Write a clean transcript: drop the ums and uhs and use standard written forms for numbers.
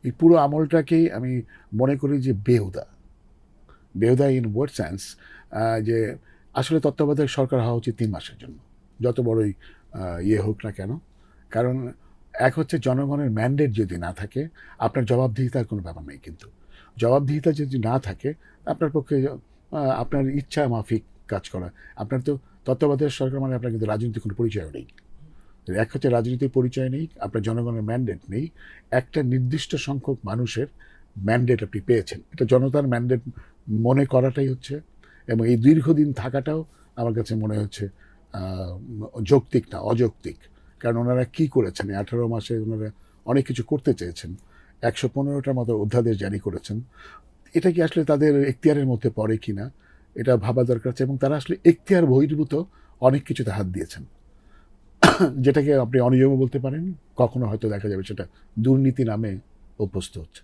এই পুরো আমলটাকেই আমি মনে করি যে বেহুদা। বেহুদা ইন হোয়াট সেন্স? যে আসলে তত্ত্বাবধায়ক সরকার হওয়া উচিত ৩ মাসের জন্য। যত বড়ই ইয়ে হোক না কেন। কারণ এক হচ্ছে জনগণের ম্যান্ডেট যদি না থাকে, আপনার জবাবদিহিতার কোনো ব্যাপার নেই কিন্তু। জবাবদিহিতা যদি না থাকে, আপনার পক্ষে আপনার ইচ্ছা মাফিক কাজ করা। আপনার তো তত্ত্বাবধায়ক সরকার মানে আপনার কিন্তু রাজনৈতিক কোনো পরিচয়ও নেই। এক হচ্ছে রাজনীতির পরিচয় নেই, আপনার জনগণের ম্যান্ডেট নেই। একটা নির্দিষ্ট সংখ্যক মানুষের ম্যান্ডেট আপনি পেয়েছেন। এটা জনতার ম্যান্ডেট মনে করাটাই হচ্ছে, এবং এই দীর্ঘদিন থাকাটাও আমার কাছে মনে হচ্ছে যৌক্তিক না, অযৌক্তিক। কারণ ওনারা কী করেছেন 18 মাসে? ওনারা অনেক কিছু করতে চেয়েছেন। 115টার মতো অধ্যাদেশ জারি করেছেন। এটা কি আসলে তাদের এখতিয়ারের মধ্যে পড়ে কি না, এটা ভাবা দরকার আছে। এবং তারা আসলে এখতিয়ার বহির্ভূত অনেক কিছুতে হাত দিয়েছেন, যেটাকে আপনি অনিয়মও বলতে পারেন, কখনো হয়তো দেখা যাবে সেটা দুর্নীতি নামে অভ্যস্ত হচ্ছে।